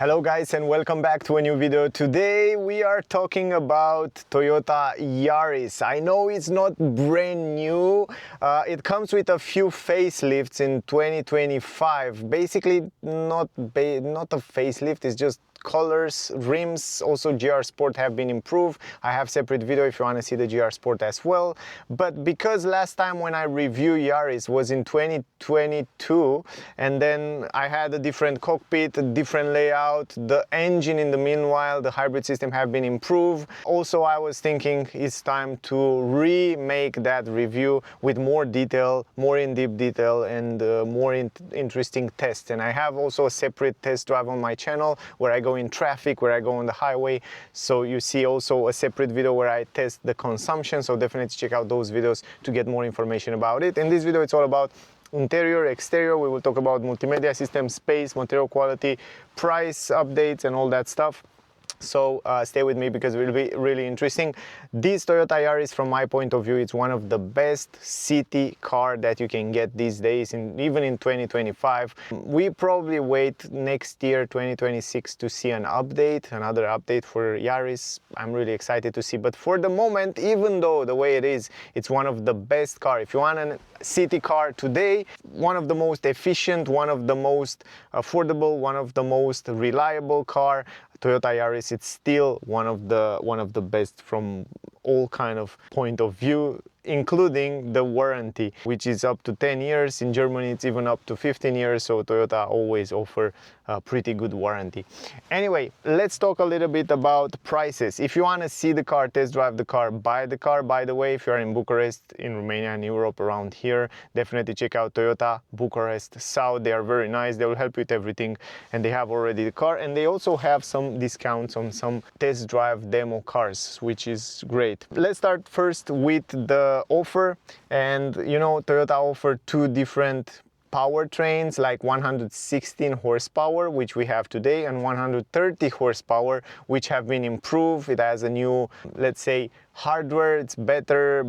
Hello guys and welcome back to a new video. Today we are talking about Toyota Yaris. I know it's not brand new. It comes with a few facelifts in 2025. Basically not a facelift, it's just colors, rims, also GR Sport have been improved. I have separate video if you want to see the GR Sport as well. But because last time when I reviewed Yaris was in 2022 and then I had a different cockpit, a different layout, the engine in the meanwhile, the hybrid system have been improved. Also I was thinking it's time to remake that review with more detail, more in-depth detail and more interesting tests. And I have also a separate test drive on my channel where I go in traffic, where I go on the highway, so you see also a separate video where I test the consumption, so definitely check out those videos to get more information about it. In this video it's all about interior, exterior. We will talk about multimedia system, space, material quality, price updates and all that stuff. So stay with me because it will be really interesting. This Toyota Yaris, from my point of view, it's one of the best city car that you can get these days, even in 2025. We probably wait next year, 2026, to see an update, another update for Yaris. I'm really excited to see. But for the moment, even though the way it is, it's one of the best car. If you want a city car today, one of the most efficient, one of the most affordable, one of the most reliable car, Toyota Yaris, it's still one of the best from all kind of point of view, including the warranty, which is up to 10 years. In Germany it's even up to 15 years, so Toyota always offer a pretty good warranty. Anyway, let's talk a little bit about prices. If you want to see the car, test drive the car, buy the car. By the way, if you're in Bucharest, in Romania and Europe around here, definitely check out Toyota Bucharest South. They are very nice, they will help you with everything, and they have already the car, and they also have some discounts on some test drive demo cars, which is great. Let's start first with the offer. And you know, Toyota offer two different powertrains, like 116 horsepower, which we have today, and 130 horsepower, which have been improved. It has a new, let's say, hardware. It's better,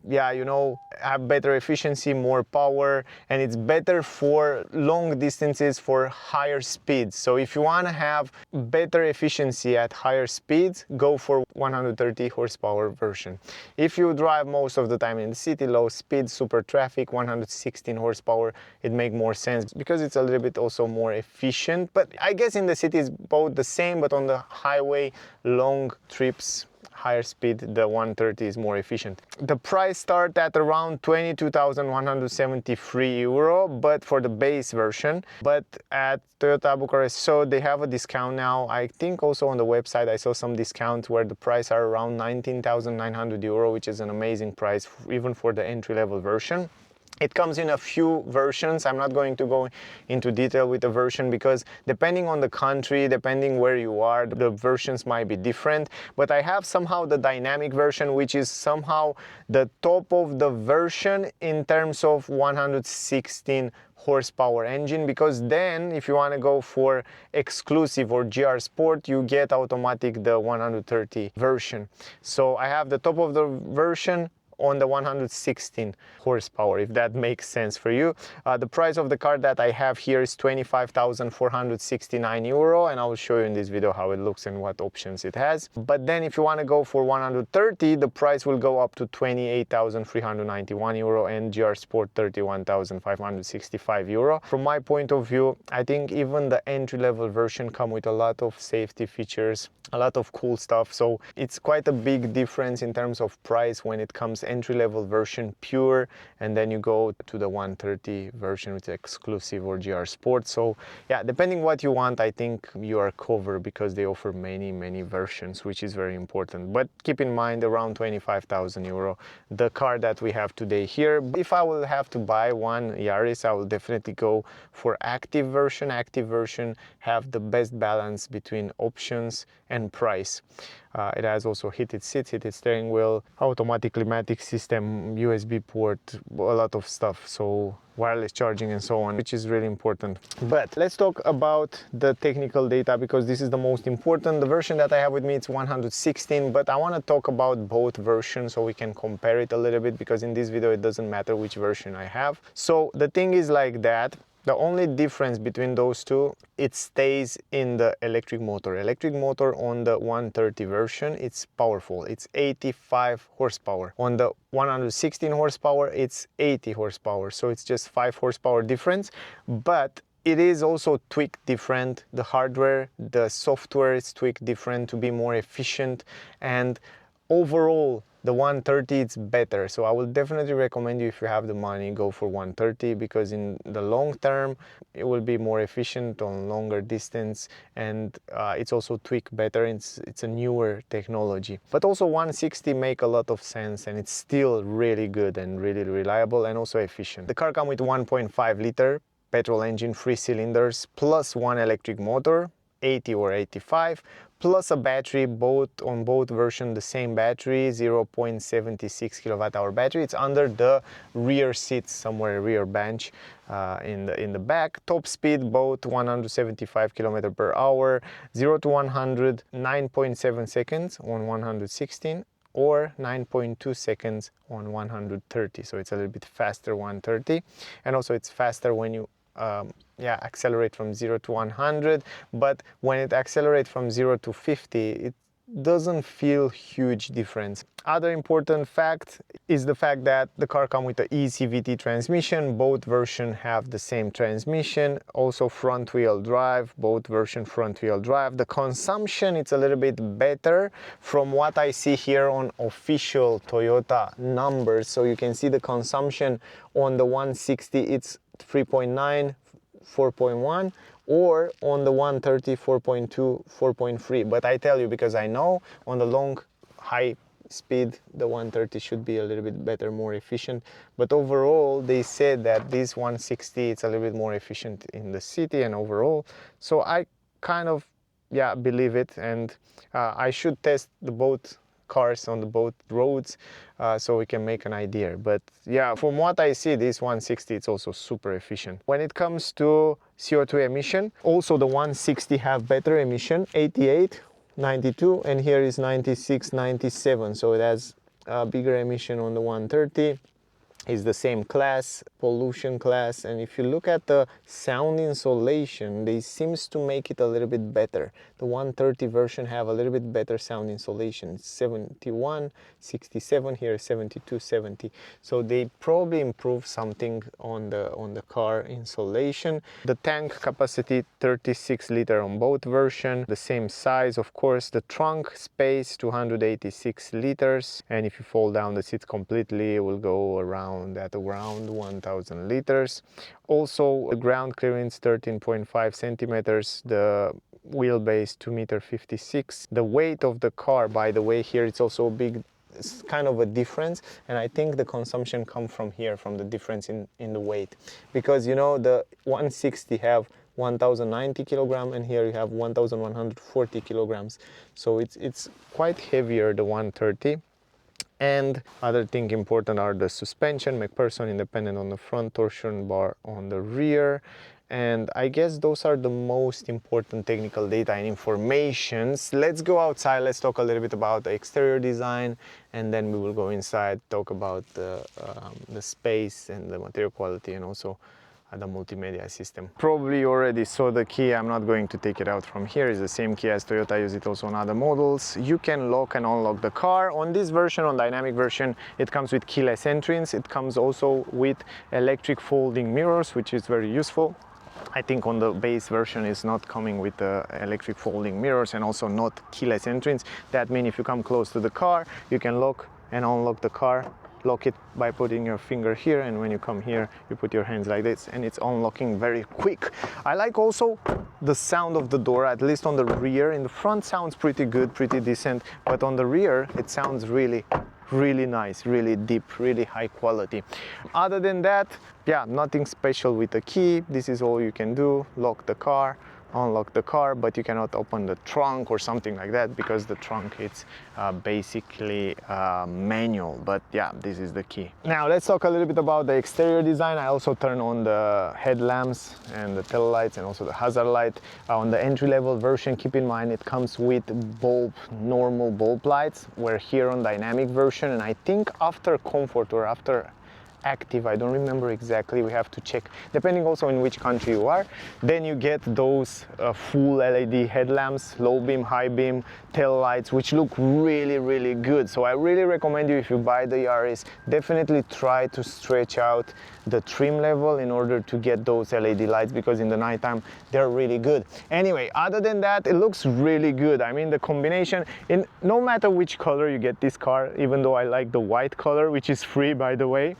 yeah, you know, have better efficiency, more power, and it's better for long distances, for higher speeds. So if you want to have better efficiency at higher speeds, go for 130 horsepower version. If you drive most of the time in the city, low speed, super traffic, 116 horsepower, it makes more sense because it's a little bit also more efficient. But I guess in the city it's both the same, but on the highway, long trips, higher speed, the 130 is more efficient. The price start at around 22,173 euro, but for the base version. But at Toyota Bucharest, so they have a discount now. I think also on the website I saw some discounts where the price are around 19,900 euro, which is an amazing price even for the entry-level version. It comes in a few versions. I'm not going to go into detail with the version because depending on the country, depending where you are, the versions might be different. But I have somehow the dynamic version, which is somehow the top of the version in terms of 116 horsepower engine, because then if you want to go for exclusive or GR Sport, you get automatic the 130 version. So I have the top of the version on the 116 horsepower, if that makes sense for you. The price of the car that I have here is 25,469 euro, and I will show you in this video how it looks and what options it has. But then if you want to go for 130, the price will go up to 28,391 euro, and GR Sport 31,565 euro. From my point of view, I think even the entry-level version come with a lot of safety features, a lot of cool stuff, so it's quite a big difference in terms of price when it comes entry-level version pure, and then you go to the 130 version with exclusive or GR Sport. So yeah, depending what you want, I think you are covered because they offer many versions, which is very important. But keep in mind, around 25,000 euro, the car that we have today here. If I will have to buy one Yaris, I will definitely go for active version. Active version have the best balance between options and price. It has also heated seats, heated steering wheel, automatic climatic system, USB port, a lot of stuff, so wireless charging and so on, which is really important. But let's talk about the technical data, because this is the most important. The version that I have with me, it's 116, but I want to talk about both versions so we can compare it a little bit, because in this video it doesn't matter which version I have. So the thing is like that, The only difference between those two, it stays in the electric motor. Electric motor on the 130 version, it's powerful. It's 85 horsepower. On the 116 horsepower, it's 80 horsepower. So it's just 5 horsepower difference. But it is also tweaked different. The hardware, the software is tweaked different to be more efficient. And overall, the 130 it's better. So I will definitely recommend you, if you have the money, go for 130, because in the long term it will be more efficient on longer distance, and it's also tweaked better. It's a newer technology. But also 160 make a lot of sense, and it's still really good and really reliable and also efficient. The car comes with 1.5 liter petrol engine, 3 cylinders, plus 1 electric motor, 80 or 85, plus a battery, on both versions the same battery, 0.76 kilowatt hour battery. It's under the rear seats, somewhere rear bench in the back. Top speed, both 175 kilometer per hour, 0 to 100 9.7 seconds on 116, or 9.2 seconds on 130. So it's a little bit faster 130, and also it's faster when you accelerate from 0 to 100, but when it accelerates from 0 to 50, it doesn't feel huge difference. Other important fact is the fact that the car comes with the e-CVT transmission. Both versions have the same transmission. Also front wheel drive, both versions front wheel drive. The consumption, it's a little bit better from what I see here on official Toyota numbers. So you can see the consumption on the 160, it's 3.9, 4.1, or on the 130, 4.2, 4.3. But I tell you, because I know on the long high speed the 130 should be a little bit better, more efficient. But overall they said that this 160 it's a little bit more efficient in the city and overall. So I kind of believe it, and I should test the both cars on the both roads so we can make an idea. But yeah, from what I see, this 160 it's also super efficient. When it comes to CO2 emission, also the 160 have better emission, 88, 92, and here is 96, 97. So it has a bigger emission on the 130. Is the same class, pollution class, and if you look at the sound insulation, they seems to make it a little bit better. The 130 version have a little bit better sound insulation. It's 71, 67, here 72, 70. So they probably improve something on the car insulation. The tank capacity 36 liter on both version, the same size of course. The trunk space 286 liters, and if you fold down the seats completely, it will go around 1000 liters. Also the ground clearance 13.5 centimeters, the wheelbase 2.56 meters. The weight of the car, by the way, here it's also big, it's kind of a difference, and I think the consumption comes from here, from the difference in the weight, because you know the 160 have 1090 kilogram and here you have 1140 kilograms, so it's quite heavier, the 130. And other thing important are the suspension, MacPherson independent on the front, torsion bar on the rear. And I guess those are the most important technical data and informations. Let's go outside, let's talk a little bit about the exterior design, and then we will go inside, talk about the space and the material quality, and also the multimedia system. Probably you already saw the key. I'm not going to take it out from here. It's the same key as Toyota. I use it also on other models. You can lock and unlock the car. On this version, on dynamic version, it comes with keyless entrance. It comes also with electric folding mirrors, which is very useful. I think on the base version is not coming with the electric folding mirrors and also not keyless entrance. That means if you come close to the car, you can lock and unlock the car. Lock it by putting your finger here, and when you come here you put your hands like this, and it's unlocking very quick. I like also the sound of the door, at least on the rear. In the front sounds pretty good, pretty decent, but on the rear it sounds really nice, really deep, really high quality. Other than that, yeah, nothing special with the key. This is all you can do: lock the car, unlock the car, but you cannot open the trunk or something like that, because the trunk it's basically manual. But yeah, this is the key. Now let's talk a little bit about the exterior design. I also turn on the headlamps and the tail lights and also the hazard light. On the entry-level version, keep in mind it comes with normal bulb lights, where here on dynamic version, and I think after comfort or after active. I don't remember exactly, we have to check, depending also in which country you are. Then you get those full LED headlamps, low beam, high beam, tail lights, which look really good. So I really recommend you, if you buy the Yaris, definitely try to stretch out the trim level in order to get those LED lights, because in the nighttime they're really good. Anyway, other than that, it looks really good. I mean, the combination, in no matter which color you get this car, even though I like the white color, which is free, by the way.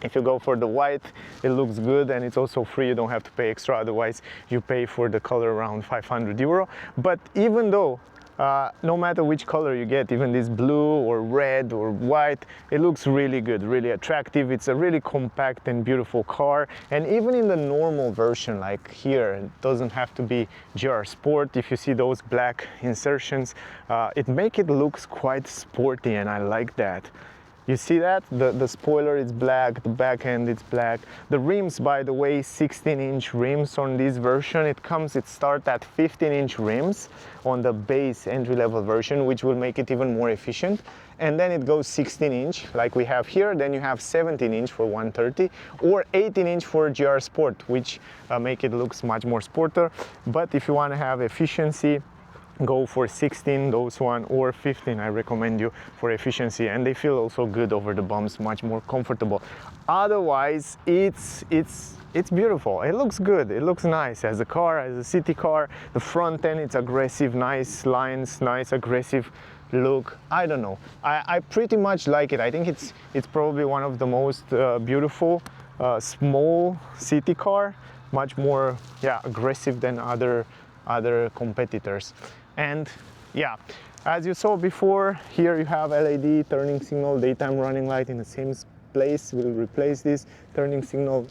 If you go for the white, it looks good, and it's also free. You don't have to pay extra, otherwise you pay for the color around 500 euro. But even though no matter which color you get, even this blue or red or white, it looks really good, really attractive. It's a really compact and beautiful car. And even in the normal version, like here, it doesn't have to be GR Sport. If you see those black insertions, it makes it looks quite sporty, and I like that. You see that? The spoiler is black, the back end is black. The rims, by the way, 16-inch rims on this version. It starts at 15-inch rims on the base entry-level version, which will make it even more efficient. And then it goes 16-inch, like we have here. Then you have 17-inch for 130, or 18-inch for GR Sport, which make it looks much more sporter. But if you want to have efficiency, go for 16, those one, or 15. I recommend you for efficiency, and they feel also good over the bumps, much more comfortable. Otherwise, it's beautiful. It looks good, it looks nice as a car, as a city car. The front end, it's aggressive, nice lines, nice aggressive look. I don't know, I pretty much like it. I think it's probably one of the most beautiful small city car, much more aggressive than other competitors. And yeah, as you saw before, here you have LED turning signal, daytime running light in the same place. We'll replace this turning signal.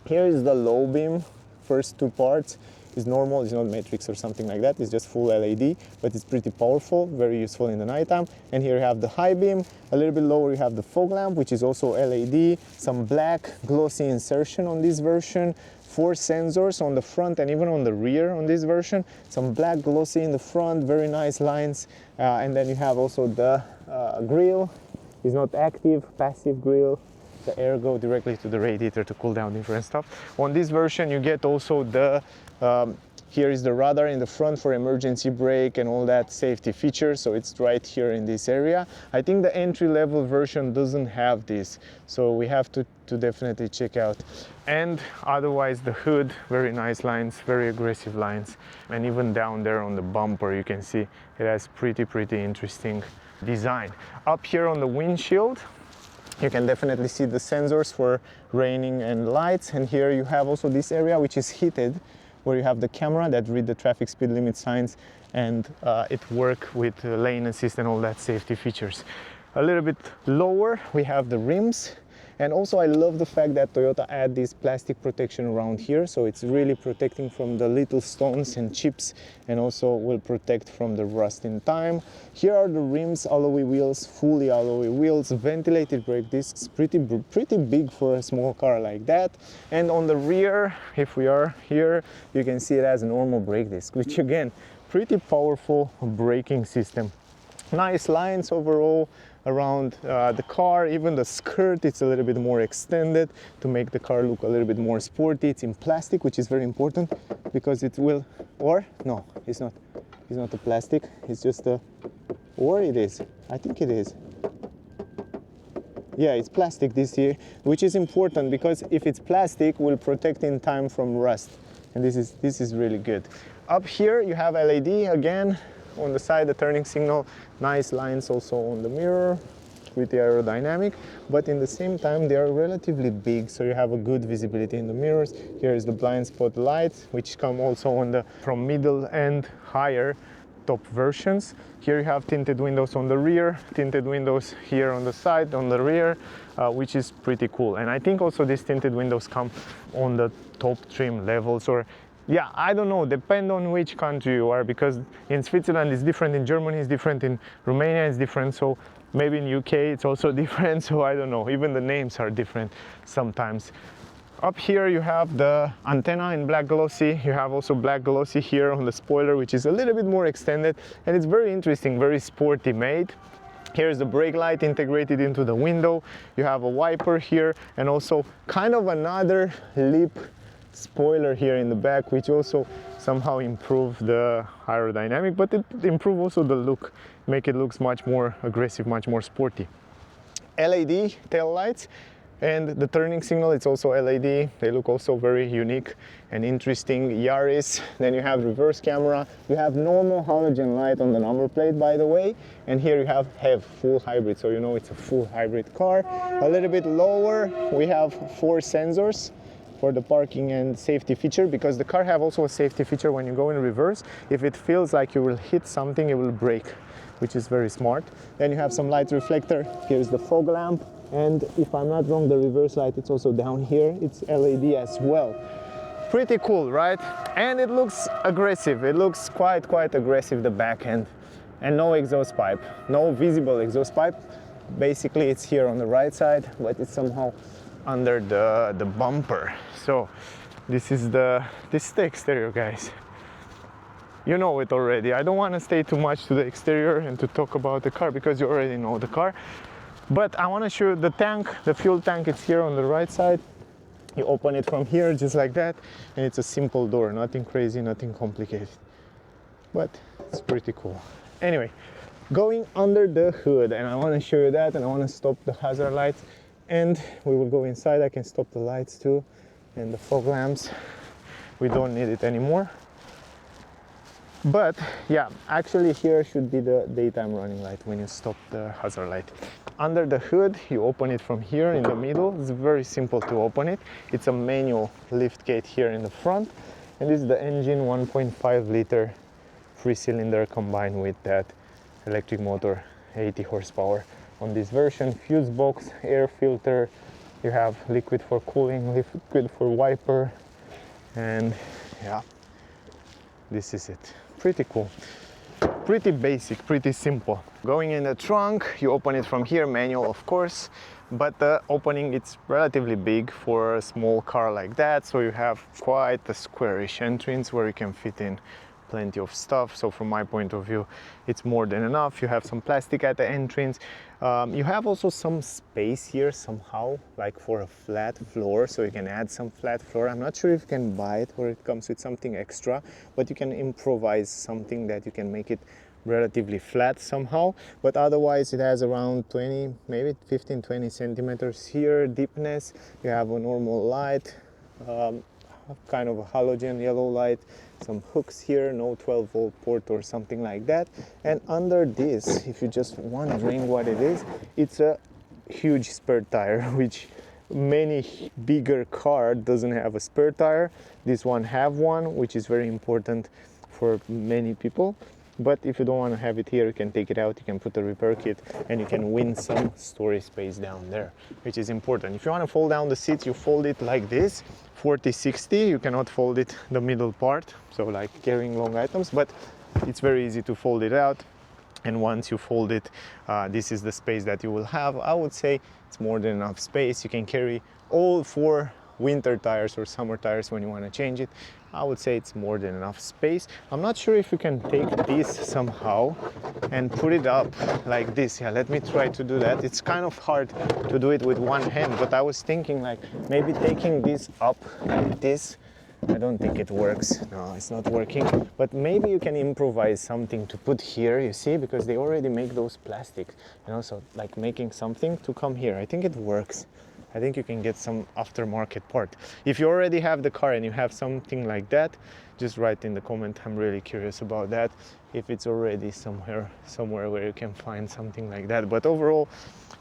Here is the low beam. First two parts is normal, it's not matrix or something like that, it's just full LED, but it's pretty powerful, very useful in the nighttime. And here you have the high beam. A little bit lower you have the fog lamp, which is also LED, some black glossy insertion on this version, 4 sensors on the front and even on the rear on this version, some black glossy in the front, very nice lines. And then you have also the grille, is not active, passive grille. The air go directly to the radiator to cool down different stuff. On this version you get also the here is the radar in the front for emergency brake and all that safety features, so it's right here in this area. I think the entry-level version doesn't have this, so we have to definitely check out. And otherwise the hood, very nice lines, very aggressive lines, and even down there on the bumper you can see it has pretty interesting design. Up here on the windshield you can definitely see the sensors for raining and lights, and here you have also this area which is heated, where you have the camera that read the traffic speed limit signs, and it work with lane assist and all that safety features. A little bit lower we have the rims. And also I love the fact that Toyota add this plastic protection around here, so it's really protecting from the little stones and chips, and also will protect from the rust in time. Here are the rims, alloy wheels, fully alloy wheels, ventilated brake discs, pretty big for a small car like that. And on the rear, if we are here, you can see it has a normal brake disc, which again, pretty powerful braking system. Nice lines overall around the car. Even the skirt, it's a little bit more extended to make the car look a little bit more sporty. It's in plastic, which is very important because it will, or no, it's not a plastic, it's just a, or it is, I think it is. Yeah, it's plastic this year, which is important because if it's plastic, will protect in time from rust, and this is really good. Up here you have LED again. On the side, the turning signal, nice lines also on the mirror, pretty aerodynamic, but in the same time they are relatively big, so you have a good visibility in the mirrors. Here is the blind spot lights, which come also on the from middle and higher top versions. Here you have tinted windows on the rear, tinted windows here on the side, on the rear, which is pretty cool. And I think also these tinted windows come on the top trim levels, or yeah, I don't know, depend on which country you are, because in Switzerland it's different, in Germany it's different, in Romania it's different, so maybe in UK it's also different, so I don't know, even the names are different sometimes. Up here you have the antenna in black glossy, you have also black glossy here on the spoiler, which is a little bit more extended, and it's very interesting, very sporty made. Here's the brake light integrated into the window. You have a wiper here and also kind of another lip spoiler here in the back, which also somehow improve the aerodynamic, but it improve also the look, make it looks much more aggressive, much more sporty. LED tail lights, and the turning signal, it's also LED. They look also very unique and interesting. Yaris. Then you have reverse camera. You have normal halogen light on the number plate, by the way. And here you have full hybrid, so you know it's a full hybrid car. A little bit lower, we have 4 sensors for the parking and safety feature, because the car have also a safety feature. When you go in reverse, if it feels like you will hit something, it will brake, which is very smart. Then you have some light reflector. Here's the fog lamp. And if I'm not wrong, the reverse light, it's also down here. It's LED as well. Pretty cool, right? And it looks aggressive. It looks quite aggressive, the back end. And no exhaust pipe, no visible exhaust pipe. Basically, it's here on the right side, but it's somehow under the bumper. So this is the exterior, guys. You know it already. I don't want to stay too much to the exterior and to talk about the car, because you already know the car. But I want to show you the tank, the fuel tank. It's here on the right side. You open it from here just like that, and it's a simple door, nothing crazy, nothing complicated, but it's pretty cool. Anyway, going under the hood, and I want to show you that, and I want to stop the hazard lights, and we will go inside. I can stop the lights too, and the fog lamps, we don't need it anymore. But yeah, actually here should be the daytime running light when you stop the hazard light. Under the hood, you open it from here in the middle. It's very simple to open it. It's a manual lift gate here in the front, and this is the engine, 1.5 liter 3-cylinder combined with that electric motor, 80 horsepower on this version. Fuse box, air filter, you have liquid for cooling, liquid for wiper, and yeah, this is it. Pretty cool, pretty basic, pretty simple. Going in the trunk, you open it from here, manual of course, but the opening, it's relatively big for a small car like that, so you have quite a squarish entrance where you can fit in plenty of stuff. So from my point of view, it's more than enough. You have some plastic at the entrance. You have also some space here somehow, like for a flat floor, so you can add some flat floor. I'm not sure if you can buy it or it comes with something extra, but you can improvise something that you can make it relatively flat somehow. But otherwise it has around 20, maybe 15-20 centimeters here deepness. You have a normal light, kind of a halogen yellow light, some hooks here, no 12-volt port or something like that. And under this, if you're just wondering what it is, it's a huge spare tire, which many bigger car doesn't have a spare tire. This one have one, which is very important for many people. But if you don't want to have it here, you can take it out, you can put a repair kit, and you can win some storage space down there, which is important. If you want to fold down the seats, you fold it like this, 40-60. You cannot fold it the middle part, so like carrying long items, but it's very easy to fold it out. And once you fold it, this is the space that you will have. I would say it's more than enough space. You can carry all 4 winter tires or summer tires when you want to change it. I would say it's more than enough space. I'm not sure if you can take this somehow and put it up like this. Yeah, let me try to do that. It's kind of hard to do it with one hand, but I was thinking like maybe taking this up like this. I don't think it works. No, it's not working. But maybe you can improvise something to put here, you see, because they already make those plastics, you know, so like making something to come here. I think it works. I think you can get some aftermarket part. If you already have the car and you have something like that, just write in the comment. I'm really curious about that, if it's already somewhere where you can find something like that. But overall,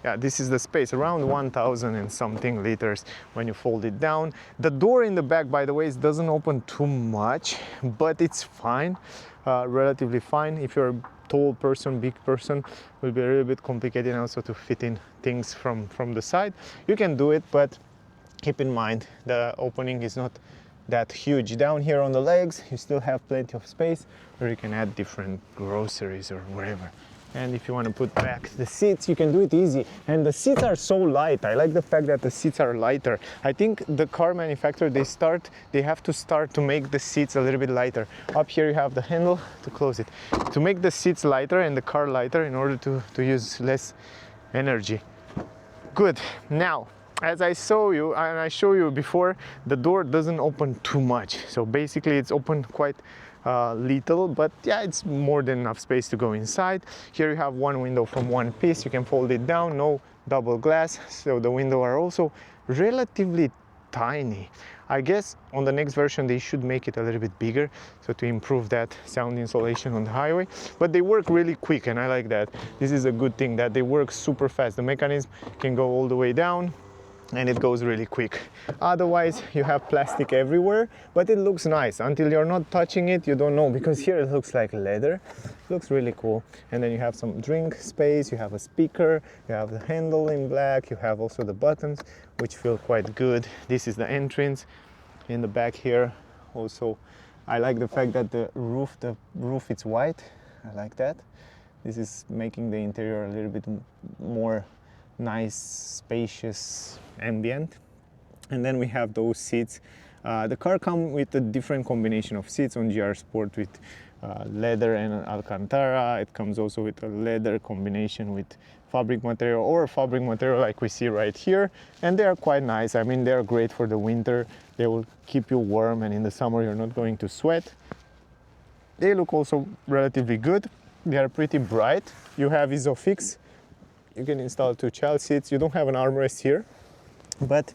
yeah, this is the space, around 1,000 and something liters when you fold it down. The door in the back, by the way, doesn't open too much, but it's fine, relatively fine. If you're a tall person, big person, will be a little bit complicated also to fit in things from the side. You can do it, but keep in mind the opening is not that huge. Down here on the legs, you still have plenty of space where you can add different groceries or whatever. And if you want to put back the seats, you can do it easy. And the seats are so light. I like the fact that the seats are lighter. I think the car manufacturer, they have to start to make the seats a little bit lighter. Up here you have the handle to close it. To make the seats lighter and the car lighter in order to use less energy. Good. Now, as I show you before, the door doesn't open too much. So basically it's open quite little, but yeah, it's more than enough space to go inside. Here you have one window from one piece. You can fold it down, no double glass, so the windows are also relatively tiny. I guess on the next version they should make it a little bit bigger, so to improve that sound insulation on the highway. But they work really quick, and I like that. This is a good thing, that they work super fast. The mechanism can go all the way down and it goes really quick. Otherwise you have plastic everywhere, but it looks nice. Until you're not touching it, you don't know, because here it looks like leather. It looks really cool. And then you have some drink space, you have a speaker, you have the handle in black, you have also the buttons, which feel quite good. This is the entrance. In the back here also, I like the fact that the roof is white. I like that. This is making the interior a little bit more nice, spacious, ambient. And then we have those seats. The car comes with a different combination of seats on GR Sport with leather and Alcantara. It comes also with a leather combination with fabric material, or fabric material like we see right here. And they are quite nice. I mean, they are great for the winter. They will keep you warm, and in the summer you're not going to sweat. They look also relatively good. They are pretty bright. You have Isofix. You can install 2 child seats. You don't have an armrest here, but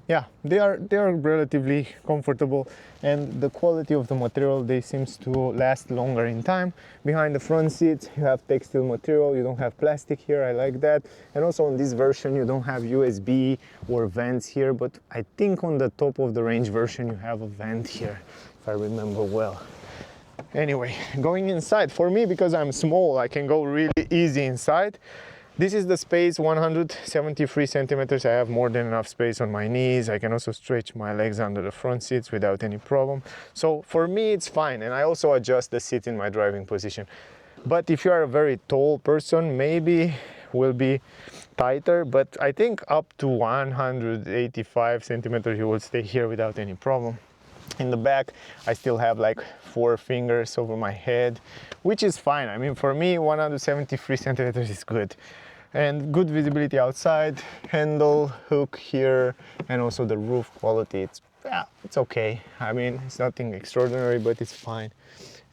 yeah, they are relatively comfortable, and the quality of the material, they seems to last longer in time. Behind the front seats you have textile material. You don't have plastic here. I like that. And also on this version you don't have USB or vents here, but I think on the top of the range version you have a vent here, if I remember well. Anyway, going inside, for me, because I'm small, I can go really easy inside. This is the space, 173 centimeters. I have more than enough space on my knees. I can also stretch my legs under the front seats without any problem. So for me, it's fine. And I also adjust the seat in my driving position. But if you are a very tall person, maybe will be tighter. But I think up to 185 centimeters, you will stay here without any problem. In the back, I still have like 4 fingers over my head, which is fine. I mean, for me, 173 centimeters is good. And good visibility outside, handle, hook here, and also the roof quality. It's okay. I mean, it's nothing extraordinary, but it's fine.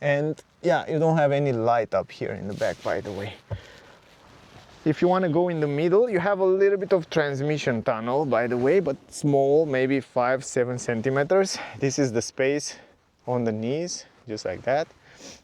And yeah, you don't have any light up here in the back, by the way. If you want to go in the middle, you have a little bit of transmission tunnel, by the way, but small, maybe 5-7 centimeters. This is the space on the knees, just like that.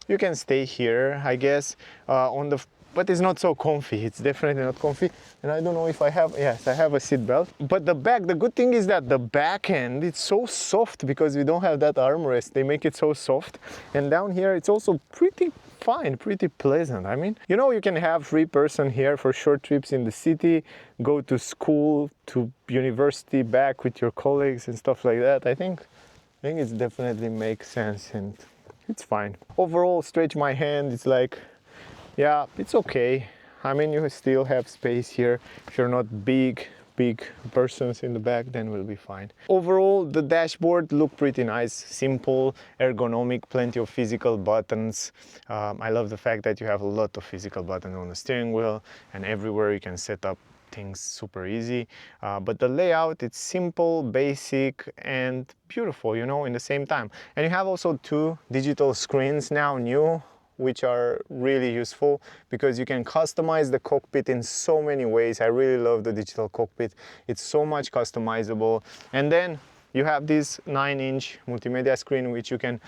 You can stay here, I guess, but it's not so comfy. It's definitely not comfy. And I don't know if I have, yes, I have a seat belt. But the good thing is that the back end, it's so soft because we don't have that armrest. They make it so soft. And down here, it's also pretty fine, pretty pleasant. I mean, you know, you can have 3 person here for short trips in the city, go to school, to university, back with your colleagues and stuff like that. I think it definitely makes sense, and it's fine. Overall, stretch my hand, it's like, yeah, it's okay. I mean, you still have space here. If you're not big persons in the back, then we'll be fine. Overall, the dashboard looked pretty nice, simple, ergonomic, plenty of physical buttons. I love the fact that you have a lot of physical buttons on the steering wheel, and everywhere you can set up things super easy. But the layout, it's simple, basic, and beautiful, you know, in the same time. And you have also 2 digital screens now, new, which are really useful because you can customize the cockpit in so many ways. I really love the digital cockpit. It's so much customizable. And then you have this 9-inch multimedia screen which you can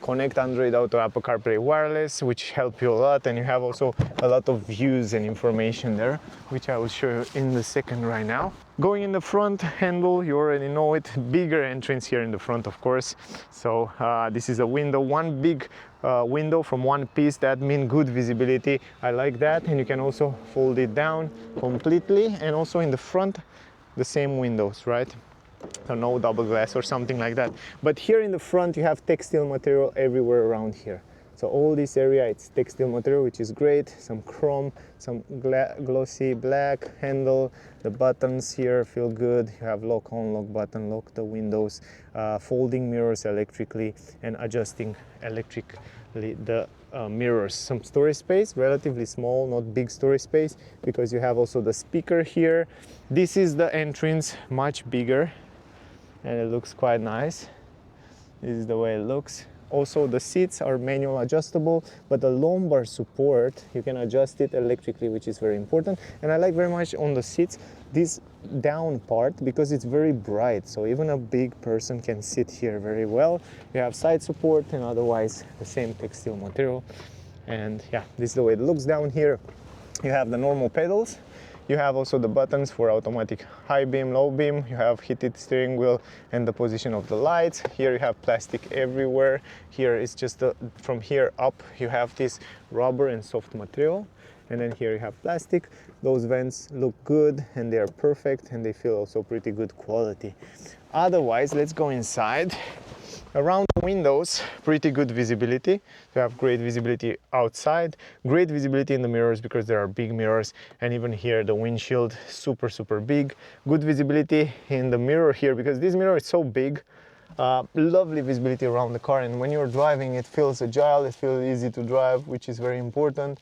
connect Android Auto, Apple CarPlay wireless, which help you a lot. And you have also a lot of views and information there, which I will show you in the second right now. Going in the front handle, you already know it, bigger entrance here in the front, of course. So this is a window, one big window from one piece. That means good visibility. I like that. And you can also fold it down completely. And also in the front, the same windows, right? So no double glass or something like that. But here in the front, you have textile material everywhere around here. So all this area, it's textile material, which is great. Some chrome, some glossy black handle. The buttons here feel good. You have lock on, lock button, lock the windows, folding mirrors electrically, and adjusting electrically the mirrors. Some storage space, relatively small, not big storage space, because you have also the speaker here. This is the entrance, much bigger, and it looks quite nice. This is the way it looks. Also, the seats are manual adjustable, but the lumbar support, you can adjust it electrically, which is very important. And I like very much on the seats this down part, because it's very bright, so even a big person can sit here very well. You have side support, and otherwise the same textile material. And yeah, this is the way it looks down here. You have the normal pedals. You have also the buttons for automatic high beam, low beam. You have heated steering wheel and the position of the lights. Here you have plastic everywhere. Here is just from here up, you have this rubber and soft material. And then here you have plastic. Those vents look good and they are perfect, and they feel also pretty good quality. Otherwise, let's go inside. Around the windows, pretty good visibility. You have great visibility outside, great visibility in the mirrors because there are big mirrors, and even here the windshield, super big. Good visibility in the mirror here because this mirror is so big. Lovely visibility around the car, and when you're driving it feels agile, it feels easy to drive, which is very important.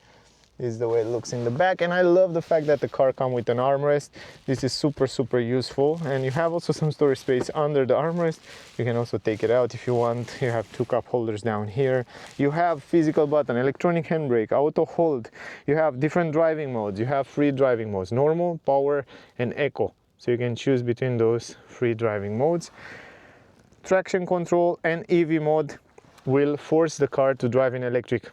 This is the way it looks in the back, and I love the fact that the car comes with an armrest. This is super useful, and you have also some storage space under the armrest. You can also take it out if you want. You have two cup holders down here. You have physical button, electronic handbrake, auto hold. You have different driving modes. You have free driving modes, normal, power, and eco. So you can choose between those free driving modes. Traction control and EV mode will force the car to drive in electric,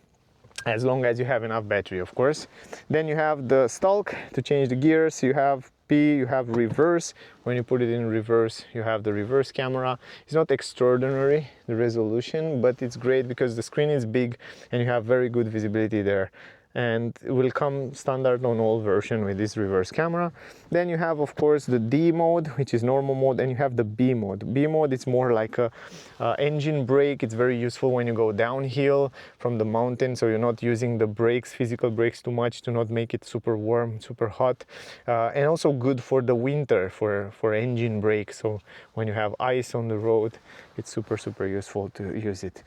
as long as you have enough battery, of course. Then you have the stalk to change the gears. You have P, you have reverse. When you put it in reverse, you have the reverse camera. It's not extraordinary, the resolution, but it's great because the screen is big and you have very good visibility there. And it will come standard on all version with this reverse camera. Then you have, of course, the D mode, which is normal mode, and you have the B mode. B mode, it's more like a engine brake. It's very useful when you go downhill from the mountain, so you're not using the brakes, physical brakes too much to not make it super warm, super hot, and also good for the winter for engine brake. So when you have ice on the road, it's super useful to use it.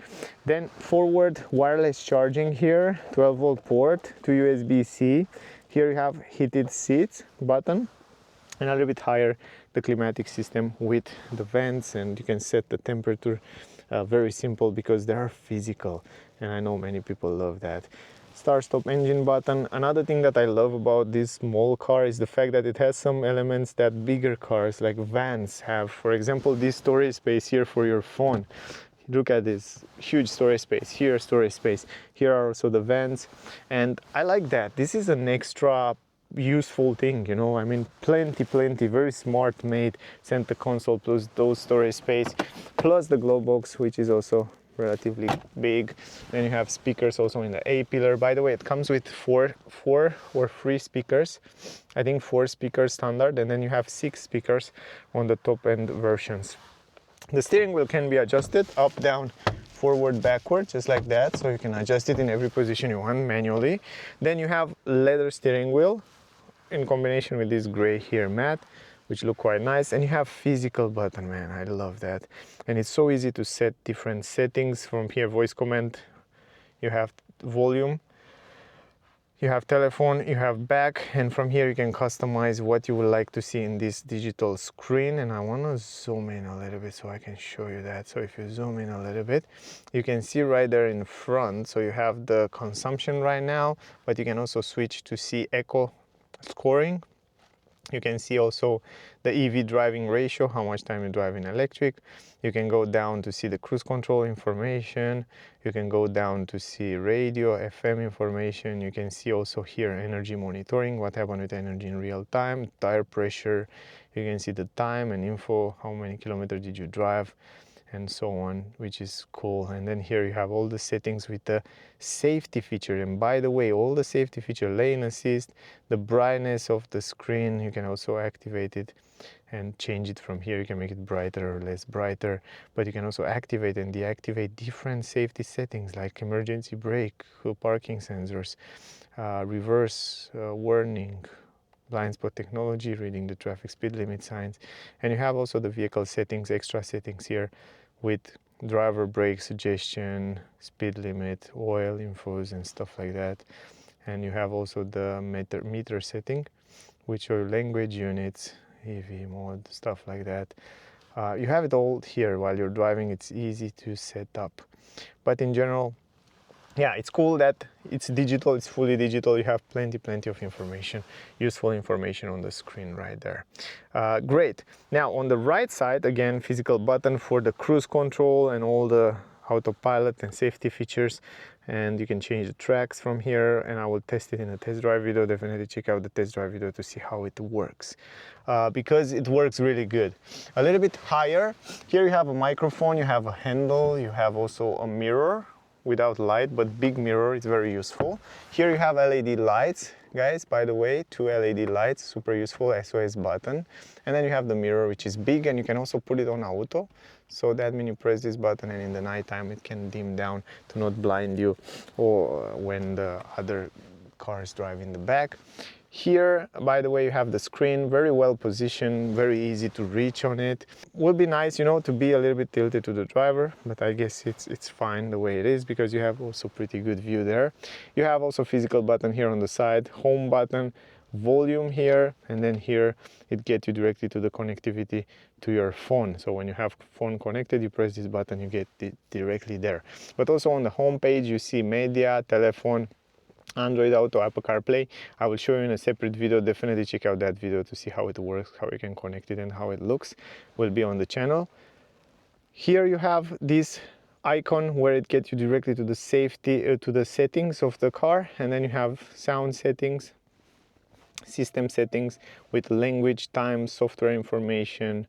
Then forward wireless charging here, 12-volt port to USB-C. Here you have heated seats button, and a little bit higher the climatic system with the vents, and you can set the temperature. Very simple because they are physical, and I know many people love that. Start stop engine button. Another thing that I love about this small car is the fact that it has some elements that bigger cars like vans have. For example, this storage space here for your phone. Look at this huge storage space here, storage space here are also the vents, and I like that. This is an extra useful thing, you know. I mean, plenty very smart made center console plus those storage space plus the glove box, which is also relatively big. Then you have speakers also in the A pillar. By the way, it comes with four or three speakers. I think 4 speakers standard, and then you have 6 speakers on the top end versions. The steering wheel can be adjusted up, down, forward, backward, just like that, so you can adjust it in every position you want manually. Then you have leather steering wheel in combination with this gray here mat, which look quite nice, and you have physical button, man, I love that. And it's so easy to set different settings from here. Voice command, you have volume, you have telephone, you have back, and from here you can customize what you would like to see in this digital screen. And I want to zoom in a little bit so I can show you that. So if you zoom in a little bit, you can see right there in front, so you have the consumption right now, but you can also switch to see eco scoring. You can see also the EV driving ratio, how much time you drive in electric. You can go down to see the cruise control information. You can go down to see radio, FM information. You can see also here energy monitoring, what happened with energy in real time, tire pressure. You can see the time and info, how many kilometers did you drive, and so on, which is cool. And then here you have all the settings with the safety feature. And by the way, all the safety feature, lane assist, the brightness of the screen, you can also activate it and change it from here. You can make it brighter or less brighter, but you can also activate and deactivate different safety settings like emergency brake, parking sensors, reverse warning, blind spot technology, reading the traffic speed limit signs. And you have also the vehicle settings, extra settings here with driver brake suggestion, speed limit, oil infos and stuff like that. And you have also the meter setting, which are language units, EV mode, stuff like that. You have it all here while you're driving. It's easy to set up. But in general, yeah, it's cool that it's digital, it's fully digital. You have plenty of information, useful information on the screen right there. Great. Now on the right side, again, physical button for the cruise control and all the autopilot and safety features. And you can change the tracks from here, and I will test it in a test drive video. Definitely check out the test drive video to see how it works, because it works really good. A little bit higher, here you have a microphone, you have a handle, you have also a mirror without light, but big mirror, it's very useful. Here you have LED lights, guys, by the way, 2 LED lights, super useful, SOS button. And then you have the mirror, which is big, and you can also put it on auto. So that means you press this button and in the nighttime it can dim down to not blind you, or when the other cars drive in the back. Here, by the way, you have the screen, very well positioned, very easy to reach on it. Would be nice, you know, to be a little bit tilted to the driver, but I guess it's fine the way it is, because you have also pretty good view there. You have also physical button here on the side, home button, volume here, and then here it gets you directly to the connectivity to your phone. So when you have phone connected, you press this button, you get it directly there. But also on the home page, you see media, telephone, Android Auto, Apple CarPlay. I will show you in a separate video. Definitely check out that video to see how it works, how you can connect it and how it looks. Will be on the channel. Here you have this icon where it gets you directly to the safety, to the settings of the car, and then you have sound settings, system settings with language, time, software information,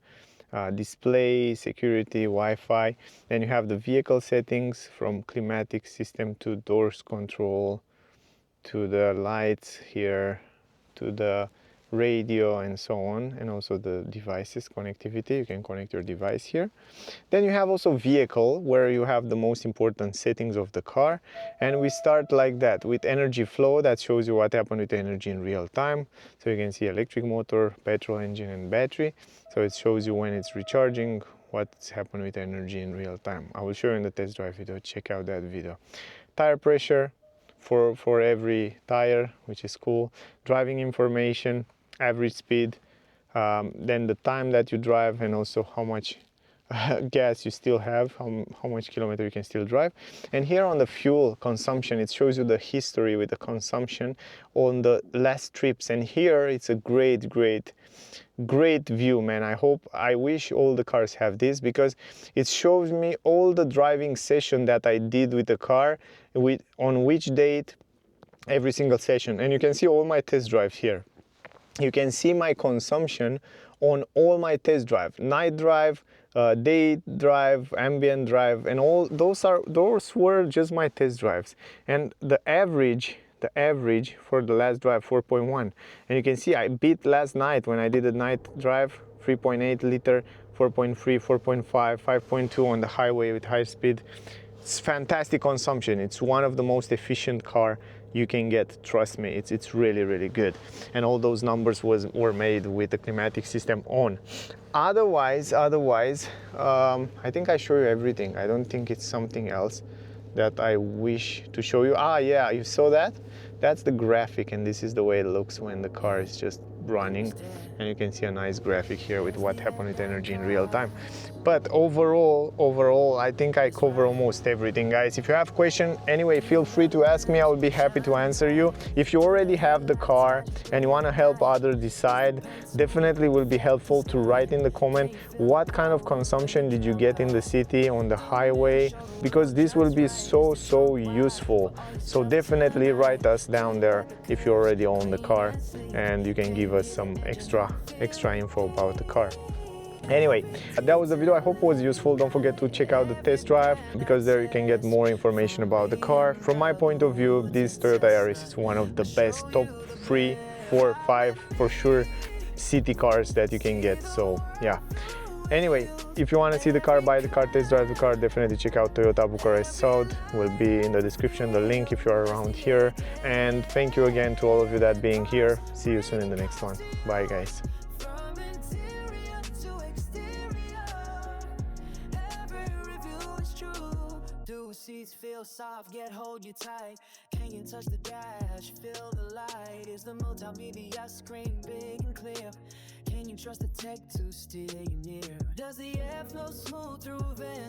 display, security, Wi-Fi. Then you have the vehicle settings, from climatic system to doors control, to the lights here, to the radio and so on, and also the devices connectivity. You can connect your device here. Then you have also vehicle, where you have the most important settings of the car, and we start like that with energy flow. That shows you what happened with the energy in real time. So you can see electric motor, petrol engine and battery. So it shows you when it's recharging, what's happened with energy in real time. I will show you in the test drive video. Check out that video. Tire pressure for every tire, which is cool. Driving information, average speed, then the time that you drive, and also how much gas you still have, how much kilometer you can still drive. And here on the fuel consumption, it shows you the history with the consumption on the last trips. And here it's a great view, man. I wish all the cars have this, because it shows me all the driving session that I did with the car, on which date, every single session. And you can see all my test drives here. You can see my consumption on all my test drive, night drive, day drive, ambient drive, and all those were just my test drives. And the average for the last drive, 4.1. And you can see I beat last night when I did a night drive, 3.8 liter, 4.3, 4.5, 5.2 on the highway with high speed. It's fantastic consumption. It's one of the most efficient car you can get, trust me. It's really good. And all those numbers were made with the climatic system on. Otherwise, I think I show you everything. I don't think it's something else that I wish to show you. Yeah, you saw that? That's the graphic, and this is the way it looks when the car is just running. And you can see a nice graphic here with what happened with energy in real time. But overall, I think I cover almost everything, guys. If you have questions, anyway, feel free to ask me. I will be happy to answer you. If you already have the car and you want to help others decide, definitely will be helpful to write in the comment what kind of consumption did you get in the city, on the highway, because this will be so useful. So definitely write us down there if you already own the car, and you can give us some extra info about the car. Anyway, that was the video. I hope it was useful. Don't forget to check out the test drive, because there you can get more information about the car. From my point of view, this Toyota Yaris is one of the best top 3, 4, 5 for sure city cars that you can get. So yeah. Anyway, if you want to see the car, buy the car, test drive the car, definitely check out Toyota Bucharest South. Will be in the description, the link if you are around here. And thank you again to all of you that being here. See you soon in the next one. Bye guys. Seats feel soft, yet hold you tight. Can you touch the dash? Feel the light. Is the multimedia screen big and clear? Can you trust the tech to steer you near? Does the air flow smooth through vents?